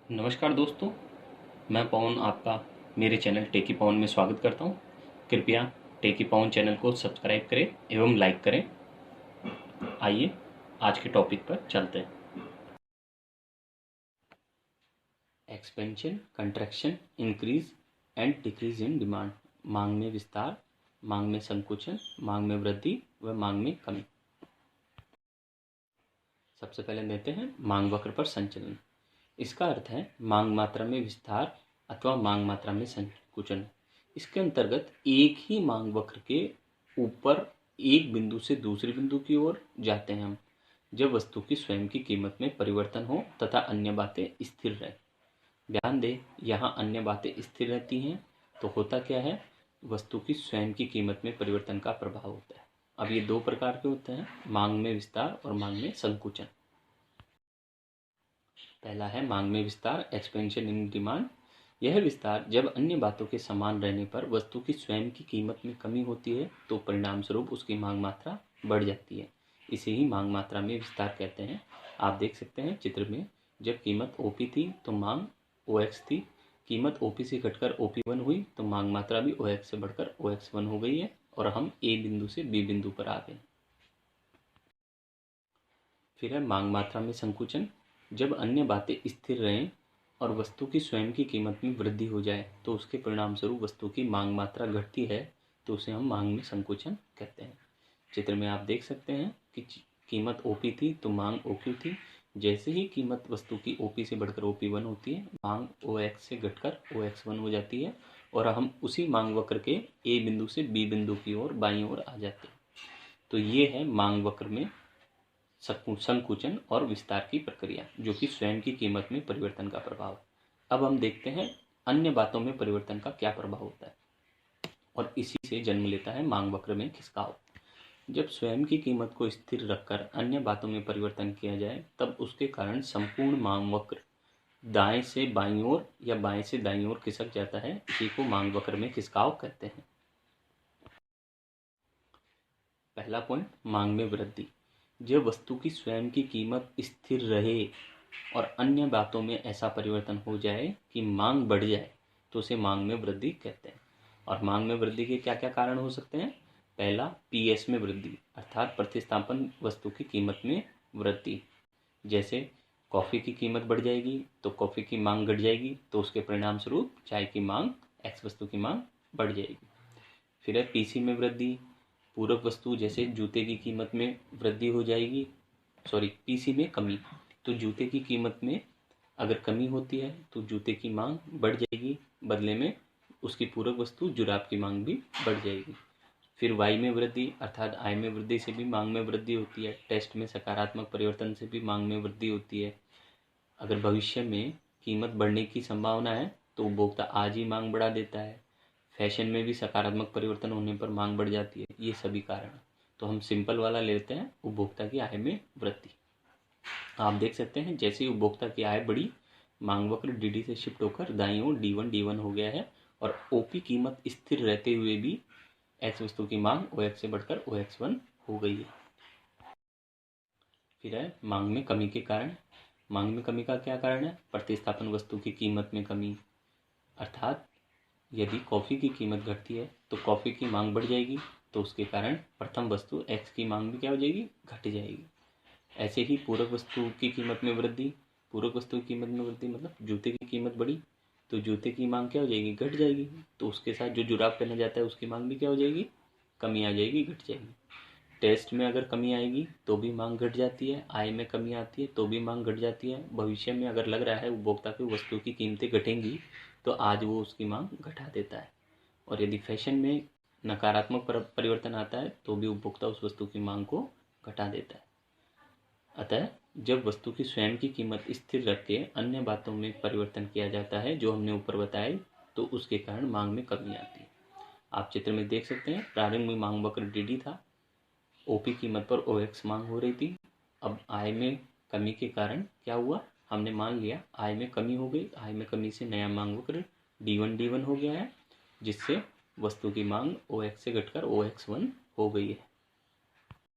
नमस्कार दोस्तों, मैं पवन आपका मेरे चैनल टेकी पवन में स्वागत करता हूं। कृपया टेकी पवन चैनल को सब्सक्राइब करें एवं लाइक करें। आइए आज के टॉपिक पर चलते हैं। Expansion, contraction, increase and decrease in demand. मांग में विस्तार, मांग में संकुचन, मांग में वृद्धि व मांग में कमी। सबसे पहले देते हैं मांग वक्र पर संचलन। इसका अर्थ है मांग मात्रा में विस्तार अथवा मांग मात्रा में संकुचन। इसके अंतर्गत एक ही मांग वक्र के ऊपर एक बिंदु से दूसरे बिंदु की ओर जाते हैं हम, जब वस्तु की स्वयं की कीमत में परिवर्तन हो तथा अन्य बातें स्थिर रहे। ध्यान दें, यहाँ अन्य बातें स्थिर रहती हैं तो होता क्या है, वस्तु की स्वयं की कीमत में परिवर्तन का प्रभाव होता है। अब ये दो प्रकार के होते हैं, मांग में विस्तार और मांग में संकुचन। पहला है मांग में विस्तार, एक्सपेंशन इन डिमांड। यह विस्तार जब अन्य बातों के समान रहने पर वस्तु की स्वयं की कीमत में कमी होती है तो परिणाम स्वरूप उसकी मांग मात्रा बढ़ जाती है। इसे ही मांग मात्रा में विस्तार कहते हैं। आप देख सकते हैं चित्र में, जब कीमत ओपी थी तो मांग OX थी। कीमत ओपी से घटकर OP1 हुई तो मांग मात्रा भी OX से बढ़कर OX1 हो गई है और हम ए बिंदु से बी बिंदु पर आ गए। फिर है मांग मात्रा में संकुचन। जब अन्य बातें स्थिर रहें और वस्तु की स्वयं की कीमत में वृद्धि हो जाए तो उसके परिणाम स्वरूप वस्तु की मांग मात्रा घटती है तो उसे हम मांग में संकुचन कहते हैं। चित्र में आप देख सकते हैं कि कीमत OP थी तो मांग OQ थी। जैसे ही कीमत वस्तु की OP से बढ़कर OP1 होती है, मांग OX से घटकर OX1 हो जाती है और हम उसी मांग वक्र के ए बिंदु से बी बिंदु की ओर बाईं ओर आ जाते हैं। तो ये है मांग वक्र में संकुचन और विस्तार की प्रक्रिया, जो कि स्वयं की कीमत में परिवर्तन का प्रभाव। अब हम देखते हैं अन्य बातों में परिवर्तन का क्या प्रभाव होता है और इसी से जन्म लेता है मांग वक्र में खिसकाव। जब स्वयं की कीमत को स्थिर रखकर अन्य बातों में परिवर्तन किया जाए तब उसके कारण संपूर्ण मांग वक्र दाएं से बाईं ओर या बाएं से दाईं ओर खिसक जाता है। इसी को मांग वक्र में खिसकाव कहते हैं। पहला पॉइंट, मांग में वृद्धि। जब वस्तु की स्वयं की कीमत स्थिर रहे और अन्य बातों में ऐसा परिवर्तन हो जाए कि मांग बढ़ जाए तो उसे मांग में वृद्धि कहते हैं। और मांग में वृद्धि के क्या क्या कारण हो सकते हैं? पहला, PS में वृद्धि अर्थात प्रतिस्थापन वस्तु की कीमत में वृद्धि। जैसे कॉफ़ी की कीमत बढ़ जाएगी तो कॉफ़ी की मांग घट जाएगी तो उसके परिणाम स्वरूप चाय की मांग, X वस्तु की मांग बढ़ जाएगी। फिर है PC में वृद्धि। पूरक वस्तु जैसे जूते की कीमत में वृद्धि हो जाएगी, PC में कमी। तो जूते की कीमत में अगर कमी होती है तो जूते की मांग बढ़ जाएगी, बदले में उसकी पूरक वस्तु जुराब की मांग भी बढ़ जाएगी। फिर Y में वृद्धि अर्थात आय में वृद्धि से भी मांग में वृद्धि होती है। टेस्ट में सकारात्मक परिवर्तन से भी मांग में वृद्धि होती है। अगर भविष्य में कीमत बढ़ने की संभावना है तो उपभोक्ता आज ही मांग बढ़ा देता है। फैशन में भी सकारात्मक परिवर्तन होने पर मांग बढ़ जाती है। ये सभी कारण। तो हम सिंपल वाला लेते हैं, उपभोक्ता की आय में वृद्धि। आप देख सकते हैं जैसे ही उपभोक्ता की आय बढ़ी, मांग वक्र DD से शिफ्ट होकर दाईं ओर D1 हो गया है और OP कीमत स्थिर रहते हुए भी X वस्तु की मांग OX से बढ़कर OX1 हो गई है। फिर है मांग में कमी के कारण। मांग में कमी का क्या कारण है? प्रतिस्थापन वस्तु की कीमत में कमी। अर्थात यदि कॉफ़ी की कीमत घटती है तो कॉफ़ी की मांग बढ़ जाएगी तो उसके कारण प्रथम वस्तु X की मांग भी क्या हो जाएगी? घट जाएगी। ऐसे ही पूरक वस्तु की कीमत में वृद्धि। पूरक वस्तु की कीमत में वृद्धि मतलब जूते की कीमत बढ़ी तो जूते की मांग क्या हो जाएगी? घट जाएगी। तो उसके साथ जो जुराब पहना जाता है उसकी मांग भी क्या हो जाएगी? कमी आ जाएगी, घट जाएगी। टेस्ट में अगर कमी आएगी तो भी मांग घट जाती है। आय में कमी आती है तो भी मांग घट जाती है। भविष्य में अगर लग रहा है उपभोक्ता की वस्तु की कीमतें घटेंगी तो आज वो उसकी मांग घटा देता है। और यदि फैशन में नकारात्मक परिवर्तन आता है तो भी उपभोक्ता उस वस्तु की मांग को घटा देता है। अतः जब वस्तु की स्वयं की कीमत स्थिर रख के अन्य बातों में परिवर्तन किया जाता है जो हमने ऊपर बताए तो उसके कारण मांग में कमी आती है। आप चित्र में देख सकते हैं प्रारंभ में मांग वक्र DD था, OP कीमत पर OX मांग हो रही थी। अब आय में कमी के कारण क्या हुआ? हमने मान लिया आय में कमी हो गई। आय में कमी से नया मांग वक्र D1 हो गया है, जिससे वस्तु की मांग OX से घटकर OX1 हो गई है।